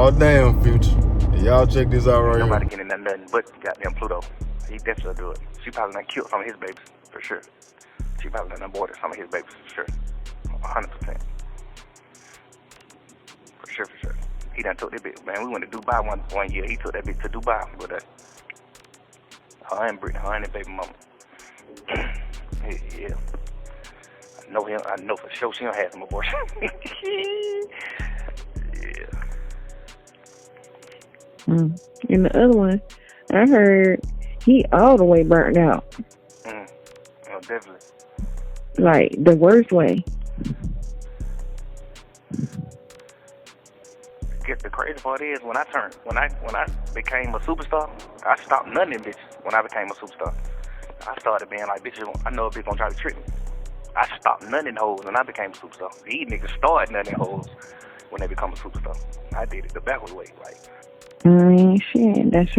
Oh, damn, Future. Y'all check this out right Nobody here. getting nothing but goddamn Pluto. He definitely do it. She probably done killed some of his babies, for sure. She probably done aborted some of his babies, for sure. 100%. For sure, for sure. He done took that bitch. Man, we went to Dubai one year. He took that bitch to Dubai with her. Her and Brittany, her and that baby mama. Yeah. I know for sure she don't have some abortion. Yeah. And the other one, I heard he all the way burnt out. Oh, definitely. Like, the worst way. I guess the crazy part is when I became a superstar, I stopped none of them bitches when I became a superstar. I started being like, bitches, I know a bitch gonna try to trick me. I stopped none of them hoes when I became a superstar. These niggas started none of them hoes when they become a superstar. I did it the backward way, like. Shit, that's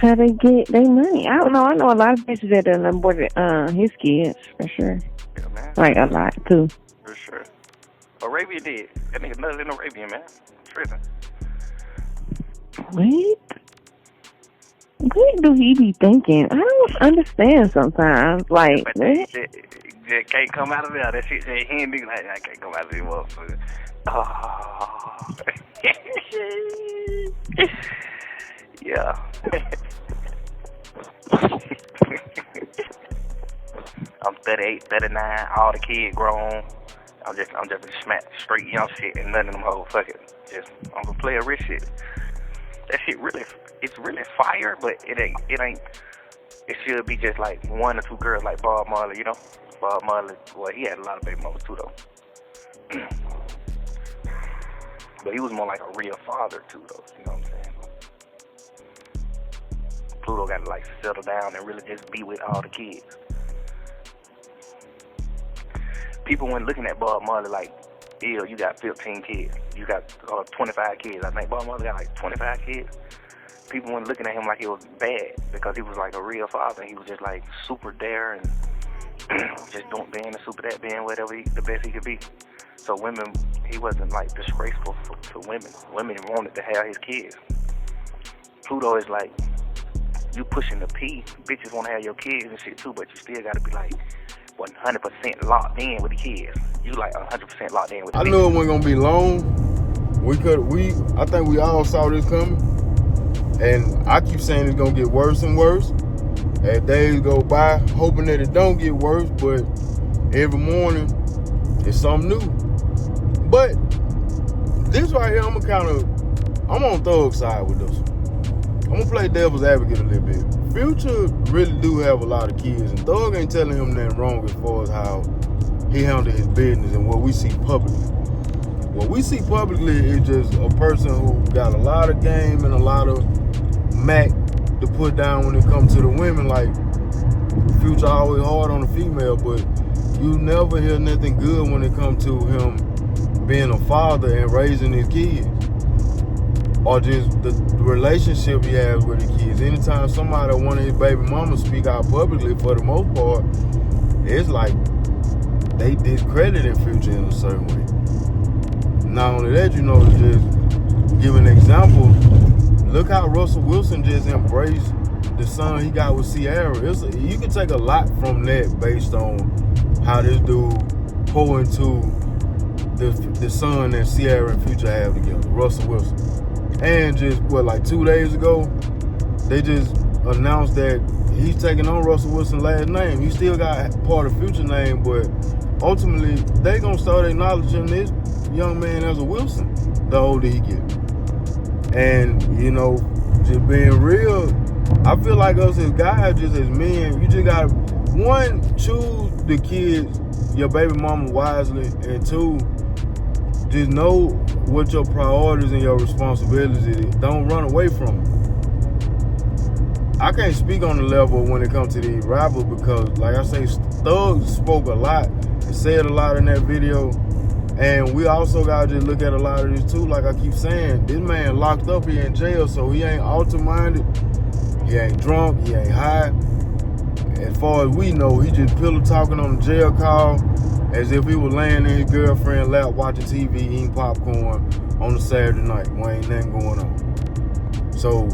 how they get their money. I don't know. I know a lot of bitches that done aborted his kids, for sure. Yeah, man. Like, a lot, too. For sure. Arabia did. That nigga nuts in Arabia, man. Prison. What do he be thinking? I don't understand sometimes. Like, but that can't come out of there. That shit said he ain't be like, I can't come out of this motherfucker. Oh. Yeah. I'm 38, 39, all the kids grown. I'm just smack straight young shit and none of them hoes. Fuck it. I'm gonna play a rich shit. That shit it's really fire, but it ain't. It should be just like one or two girls like Bob Marley, you know? Bob Marley, well, he had a lot of baby mamas too, though. But he was more like a real father too, though. You know what I'm saying? Pluto got to like settle down and really just be with all the kids. People weren't looking at Bob Marley like, ew, you got 15 kids. You got 25 kids. I think Bob Marley got like 25 kids. People weren't looking at him like it was bad because he was like a real father. He was just like super there and just being a super dad, being whatever the best he could be. So women, he wasn't like disgraceful to women. Women wanted to have his kids. Pluto is like, you pushing the P. Bitches want to have your kids and shit too, but you still got to be like 100% locked in with the kids. You like 100% locked in with the I knew it wasn't going to be long. I think we all saw this coming. And I keep saying it's going to get worse and worse. As days go by, hoping that it don't get worse, but every morning it's something new. But this right here, I'm on Thug side with this. I'm gonna play devil's advocate a little bit. Future really do have a lot of kids, and Thug ain't telling him nothing wrong as far as how he handled his business and what we see publicly. What we see publicly is just a person who got a lot of game and a lot of Mac to put down when it comes to the women. Like, Future always hard on the female, but you never hear nothing good when it comes to him being a father and raising his kids, or just the relationship he has with the kids. Anytime somebody, one of his baby mamas, speak out publicly, for the most part, it's like they discrediting Future in a certain way. Not only that, you know, just give an example. Look how Russell Wilson just embraced the son he got with Ciara. You can take a lot from that based on how this dude pour into the son that Ciara and Future have together, Russell Wilson. And just, like 2 days ago, they just announced that he's taking on Russell Wilson's last name. He still got part of Future name, but ultimately, they gonna start acknowledging this young man as a Wilson the older he gets. And, you know, just being real, I feel like us as guys, just as men, you just gotta, one, choose the kids, your baby mama wisely, and two, just know what your priorities and your responsibilities is. Don't run away from them. I can't speak on the level when it comes to these rappers because, like I say, Thug spoke a lot and said a lot in that video. And we also gotta just look at a lot of this too. Like I keep saying, this man locked up, he in jail, so he ain't altar-minded, he ain't drunk, he ain't high. as far as we know, he just pillow talking on the jail call as if he was laying in his girlfriend's lap watching TV, eating popcorn on a Saturday night when ain't nothing going on. So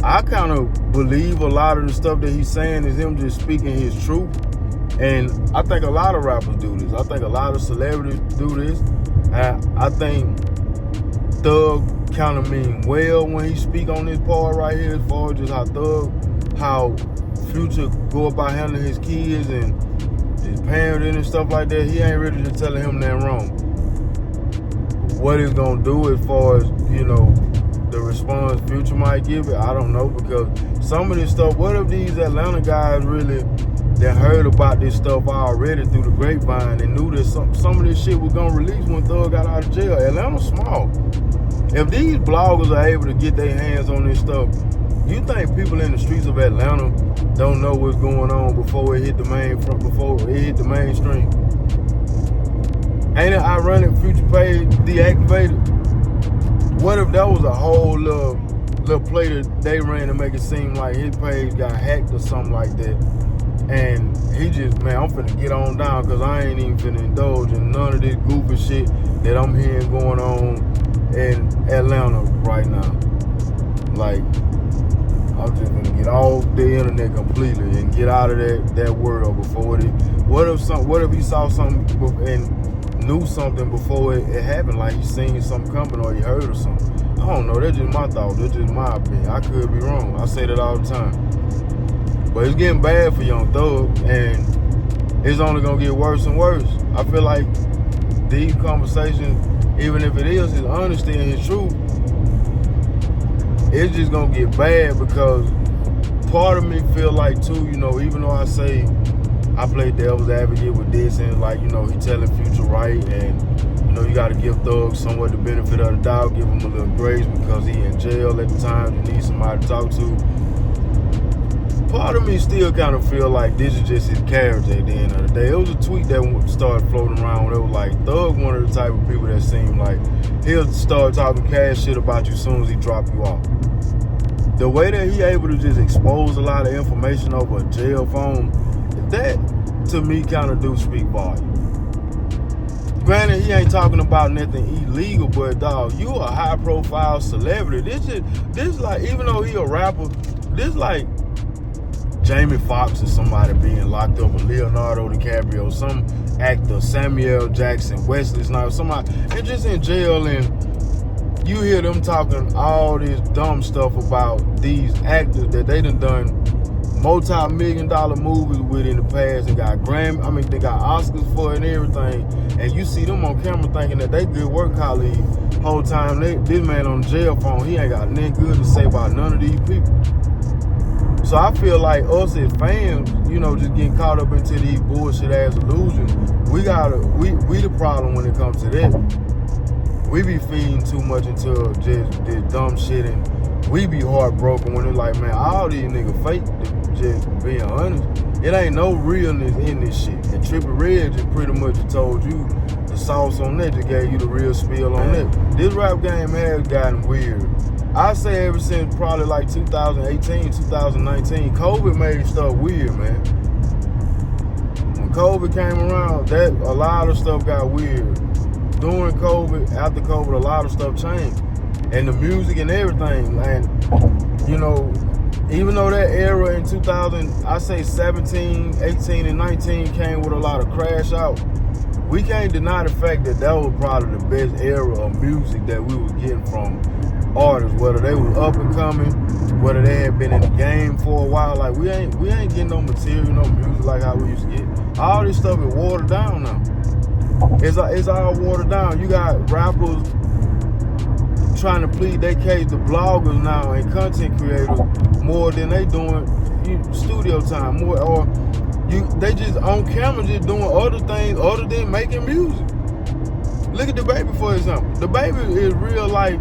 I kind of believe a lot of the stuff that he's saying is him just speaking his truth. And I think a lot of rappers do this. I think a lot of celebrities do this. I think Thug kind of mean well when he speak on this part right here, as far as just how Future go about handling his kids and his parenting and stuff like that. He ain't really just telling him nothing wrong. What it's gonna do as far as, you know, the response Future might give it, I don't know, because some of this stuff, what if these Atlanta guys really that heard about this stuff already through the grapevine and knew that some of this shit was gonna release when Thug got out of jail? Atlanta's small. If these bloggers are able to get their hands on this stuff, you think people in the streets of Atlanta don't know what's going on before it hit the mainstream? Ain't it ironic Future page deactivated? What if that was a whole little play that they ran to make it seem like his page got hacked or something like that? And he just, man, I'm finna get on down because I ain't even finna indulge in none of this goofy shit that I'm hearing going on in Atlanta right now. Like, I'm just gonna get off the internet completely and get out of that world before it. What if he saw something and knew something before it happened? Like he seen something coming or he heard or something. I don't know. That's just my thought. That's just my opinion. I could be wrong. I say that all the time. But it's getting bad for Young Thug, and it's only gonna get worse and worse. I feel like these conversations, even if it is his honesty and his truth, it's just gonna get bad because part of me feel like too, you know, even though I say I play devil's advocate with this and like, you know, he telling Future right, and you know, you gotta give Thug somewhat the benefit of the doubt, give him a little grace because he in jail at the time, you need somebody to talk to. Part of me still kind of feel like this is just his character at the end of the day. It was a tweet that started floating around where it was like, Thug one of the type of people that seem like he'll start talking cash shit about you as soon as he drop you off. The way that he able to just expose a lot of information over a jail phone, that to me kind of do speak volume. Granted, he ain't talking about nothing illegal, but dog, you a high profile celebrity. This like, even though he a rapper, this like Jamie Foxx or somebody being locked up, or Leonardo DiCaprio, some actor, Samuel Jackson, Wesley Snipes, somebody, and just in jail, and you hear them talking all this dumb stuff about these actors that they done multi-million-dollar movies with in the past and they got Oscars for it and everything, and you see them on camera thinking that they good work colleagues. Whole time this man on the jail phone, he ain't got nothing good to say about none of these people. So I feel like us as fans, you know, just getting caught up into these bullshit ass illusions, we the problem when it comes to that. We be feeding too much into just this dumb shit, and we be heartbroken when it's like, man, all these niggas fake, just being honest. It ain't no realness in this shit. And Trippie Redd just pretty much told you the sauce on that, just gave you the real spiel on that. This rap game has gotten weird. I say ever since probably like 2018, 2019, COVID made stuff weird, man. When COVID came around, a lot of stuff got weird. During COVID, after COVID, a lot of stuff changed. And the music and everything. And, you know, even though that era in 2000, I say 17, 18, and 19 came with a lot of crash out, we can't deny the fact that was probably the best era of music that we were getting from artists, whether they was up and coming, whether they had been in the game for a while. Like we ain't getting no material, no music like how we used to get. All this stuff is watered down now. It's all watered down. You got rappers trying to plead their case to bloggers now and content creators more than they doing studio time, more, or they just on camera just doing other things other than making music. Look at DaBaby, for example. DaBaby is real life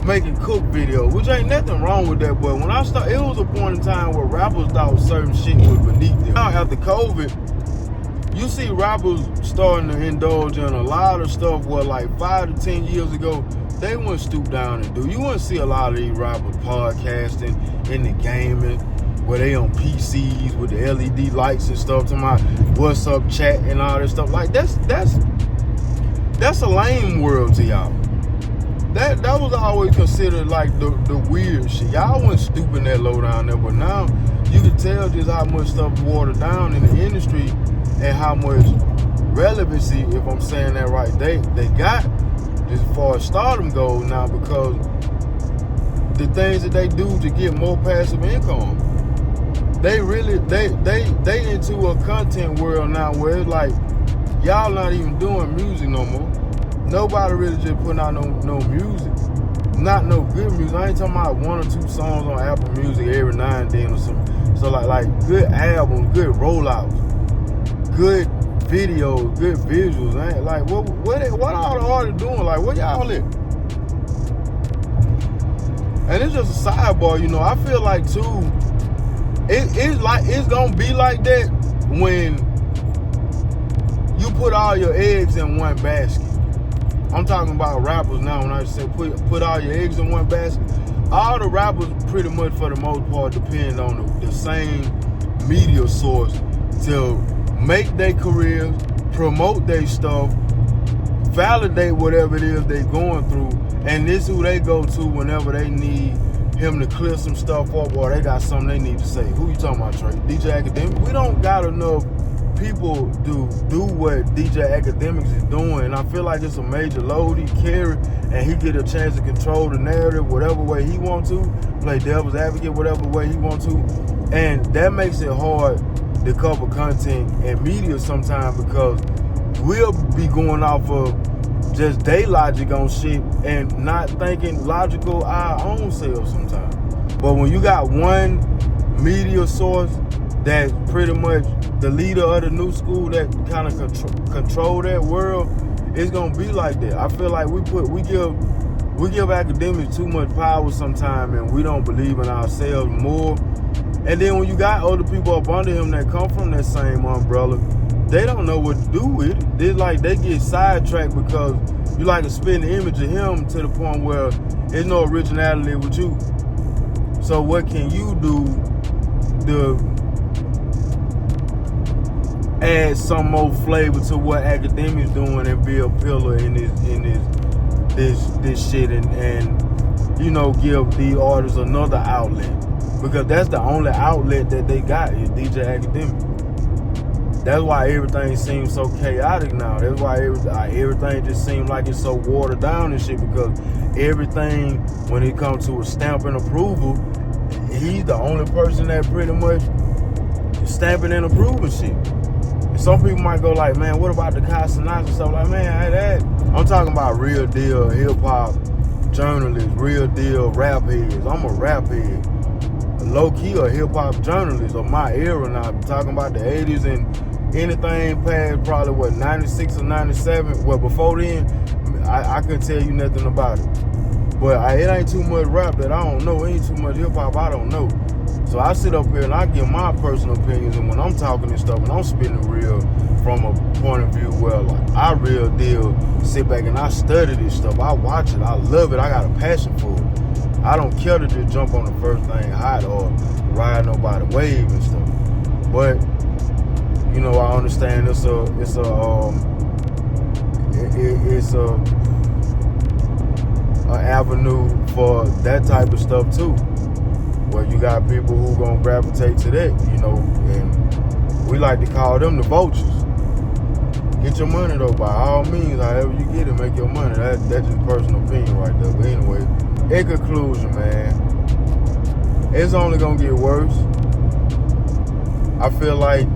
making cook videos, which ain't nothing wrong with that, but when I started, it was a point in time where rappers thought certain shit was beneath them. Now after COVID, you see rappers starting to indulge in a lot of stuff where like 5 to 10 years ago, they wouldn't stoop down and do. You wouldn't see a lot of these rappers podcasting, in the gaming, where they on PCs with the LED lights and stuff, talking about what's up chat and all this stuff. Like that's a lame world to y'all. That was always considered like the weird shit. Y'all wasn't stupid that low down there, but now you can tell just how much stuff watered down in the industry and how much relevancy, if I'm saying that right, they got as far as stardom goes now, because the things that they do to get more passive income. They really they into a content world now where it's like y'all not even doing music no more. Nobody really just putting out no music. Not no good music. I ain't talking about 1 or 2 songs on Apple Music every now and then or something. So like good albums, good rollouts, good videos, good visuals. Man. Like what all the artists doing? Like what y'all at? And it's just a sidebar, you know. I feel like too, it's gonna be like that when you put all your eggs in one basket. I'm talking about rappers now. When I say put all your eggs in one basket, all the rappers pretty much for the most part depend on the same media source to make their careers, promote their stuff, validate whatever it is they're going through, and this is who they go to whenever they need him to clear some stuff up or they got something they need to say. Who you talking about, Trey? DJ Academic? We don't got enough people do what DJ Academics is doing, and I feel like it's a major load he carry, and he get a chance to control the narrative whatever way he want to, play devil's advocate whatever way he want to, and that makes it hard to cover content and media sometimes, because we'll be going off of just they logic on shit and not thinking logical our own selves sometimes. But when you got one media source that's pretty much the leader of the new school that kind of control that world, it's gonna be like that. I feel like we give academics too much power sometimes, and we don't believe in ourselves more. And then when you got other people up under him that come from that same umbrella, they don't know what to do with it. It's like they get sidetracked because you like to spin the image of him to the point where there's no originality with you. So what can you do to add some more flavor to what academics doing and be a pillar in this shit and you know, give the artists another outlet, because that's the only outlet that they got is DJ Academic. That's why everything seems so chaotic now. That's why everything just seems like it's so watered down and shit, because everything, when it comes to a stamp and approval, he's the only person that pretty much stamping and approving shit. And some people might go like, man, what about the Casanats and stuff? Like, man, I'm talking about real deal hip-hop journalists, real deal rap heads. I'm a rap head. Low-key a hip-hop journalist of my era now. I'm talking about the 80s and anything past probably, 96 or 97. Well, before then, I couldn't tell you nothing about it. But it ain't too much rap that I don't know. It ain't too much hip-hop I don't know. So I sit up here and I give my personal opinions, and when I'm talking and stuff and I'm spitting real from a point of view where like I real deal sit back and I study this stuff. I watch it. I love it. I got a passion for it. I don't care to just jump on the first thing hot or ride nobody's wave and stuff. But you know, I understand it's a avenue for that type of stuff too, where you got people who gonna gravitate to that, you know, and we like to call them the vultures. Get your money though, by all means, however you get it, make your money. That's just personal opinion right there. But anyway, in conclusion, man, it's only gonna get worse. I feel like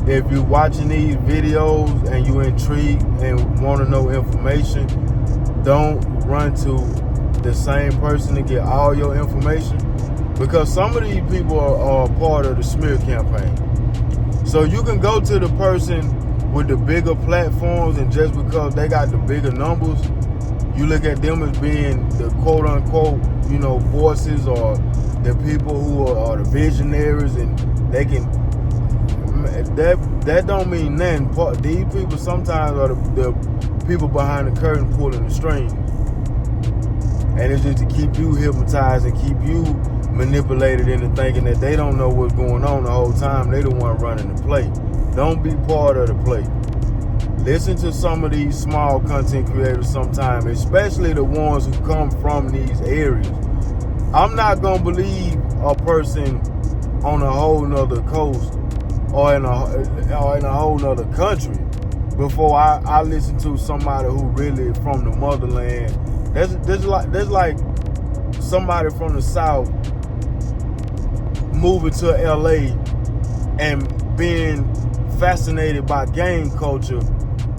if you're watching these videos and you're intrigued and want to know information, don't run to the same person to get all your information, because some of these people are part of the smear campaign. So you can go to the person with the bigger platforms, and just because they got the bigger numbers, you look at them as being the quote unquote, you know, voices or the people who are the visionaries, and they can, that don't mean nothing. These people sometimes are the people behind the curtain pulling the strings. And it's just to keep you hypnotized and keep you manipulated into thinking that they don't know what's going on the whole time. They the one running the play. Don't be part of the play. Listen to some of these small content creators sometimes, especially the ones who come from these areas. I'm not gonna believe a person on a whole nother coast or in a whole nother country before I listen to somebody who really from the motherland. There's like somebody from the South moving to LA and being fascinated by gang culture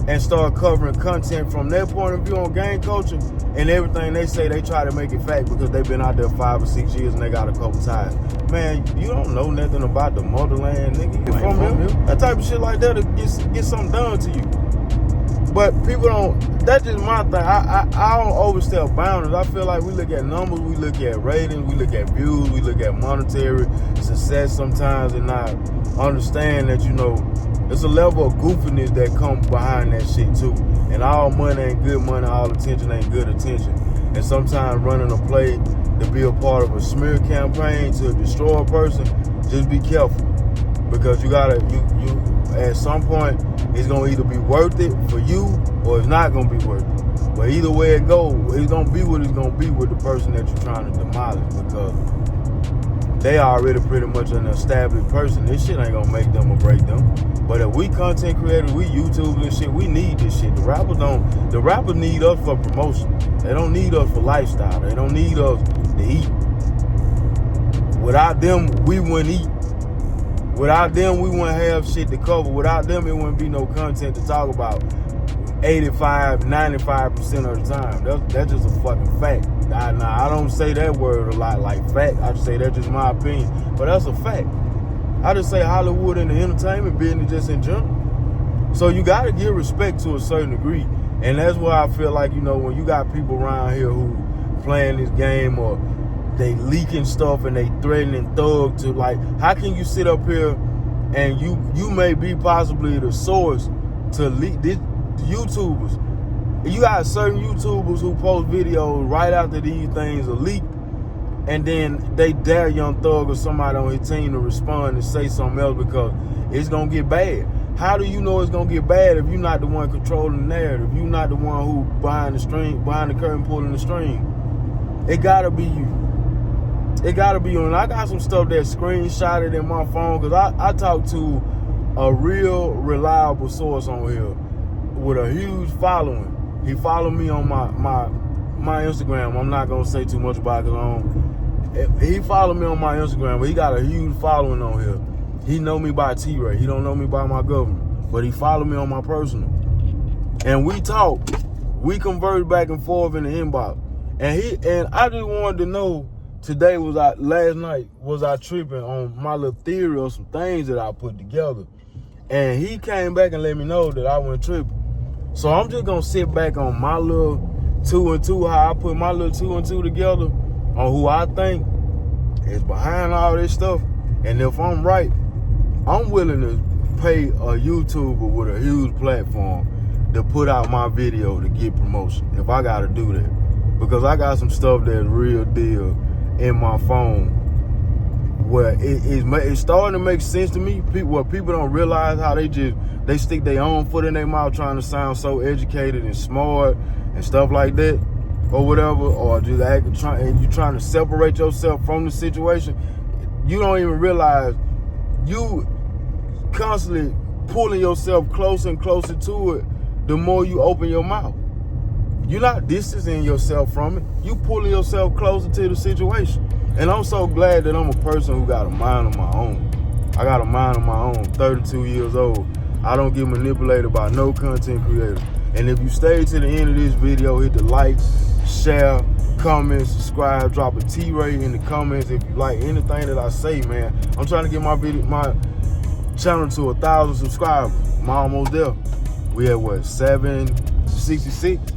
and start covering content from their point of view on gang culture, and everything they say they try to make it fact because they've been out there 5 or 6 years and they got a couple ties. Man, you don't know nothing about the motherland, nigga. You from here? That type of shit like that to get something done to you. But people don't, that's just my thing. I don't overstep boundaries. I feel like we look at numbers, we look at ratings, we look at views, we look at monetary success sometimes and not understand that, you know, there's a level of goofiness that comes behind that shit too. And all money ain't good money, all attention ain't good attention. And sometimes running a play to be a part of a smear campaign to destroy a person, just be careful. Because you at some point, it's gonna either be worth it for you or it's not gonna be worth it. But either way it goes, it's gonna be what it's gonna be with the person that you're trying to demolish, because they already pretty much an established person. This shit ain't gonna make them or break them. But if we content creators, we YouTubers and shit, we need this shit. The rappers need us for promotion. They don't need us for lifestyle. They don't need us to eat. Without them, we wouldn't eat. Without them, we wouldn't have shit to cover. Without them, it wouldn't be no content to talk about 85, 95% of the time. That's just a fucking fact. Now, I don't say that word a lot like fact. I just say that's just my opinion. But that's a fact. I just say Hollywood and the entertainment business just in general. So you got to give respect to a certain degree. And that's why I feel like, you know, when you got people around here who playing this game or they leaking stuff and they threatening thug to, like, how can you sit up here and you may be possibly the source to leak this YouTubers. You got certain YouTubers who post videos right after these things are leaked, and then they dare Young Thug or somebody on his team to respond and say something else because it's gonna get bad. How do you know it's gonna get bad if you're not the one controlling the narrative? You're not the one who behind the curtain pulling the string. It gotta be you. It gotta be you. And I got some stuff that's screenshotted in my phone because I talked to a real reliable source on here with a huge following. He followed me on my Instagram. I'm not gonna say too much about it. He followed me on my Instagram, but he got a huge following on here. He know me by T-Ray. He don't know me by my government, but he followed me on my personal. And we talked. We conversed back and forth in the inbox. And I just wanted to know today last night was I tripping on my little theory or some things that I put together. And he came back and let me know that I went tripping. So I'm just gonna sit back on my little 2 and 2, how I put my little 2 and 2 together on who I think is behind all this stuff. And if I'm right, I'm willing to pay a YouTuber with a huge platform to put out my video to get promotion if I gotta do that. Because I got some stuff that's real deal in my phone where it's starting to make sense to me. People don't realize how they stick their own foot in their mouth trying to sound so educated and smart and stuff like that or whatever, or just you trying to separate yourself from the situation. You don't even realize you constantly pulling yourself closer and closer to it the more you open your mouth. You're not distancing yourself from it. You pulling yourself closer to the situation. And I'm so glad that I'm a person who got a mind of my own. I got a mind of my own, 32 years old. I don't get manipulated by no content creator. And if you stay to the end of this video, hit the like, share, comment, subscribe, drop a T-Ray in the comments if you like anything that I say, man. I'm trying to get my channel to 1,000 subscribers. I'm almost there. We at what, 766?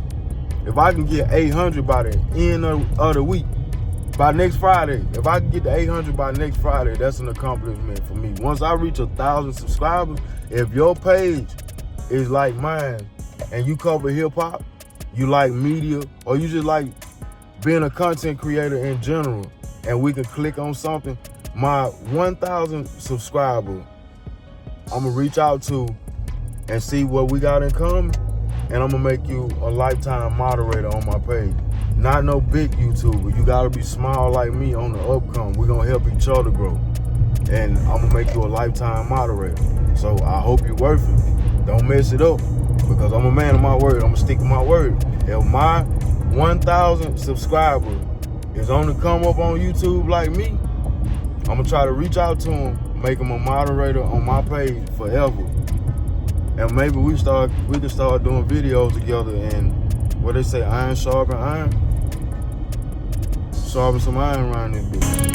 If I can get 800 by the end of the week, by next Friday, if I can get to 800 by next Friday, that's an accomplishment for me. Once I reach 1,000 subscribers, if your page is like mine and you cover hip-hop, you like media, or you just like being a content creator in general, and we can click on something, my 1,000 subscriber, I'm gonna reach out to and see what we got in common, and I'm gonna make you a lifetime moderator on my page. Not no big YouTuber. You gotta be small like me on the upcome. We're gonna help each other grow. And I'm gonna make you a lifetime moderator. So I hope you're worth it. Don't mess it up, because I'm a man of my word. I'm gonna stick to my word. If my 1,000 subscribers is on the come up on YouTube like me, I'm gonna try to reach out to him, make him a moderator on my page forever. And maybe we can start doing videos together, and what they say, iron sharpen iron. Sharpen some iron around this bitch.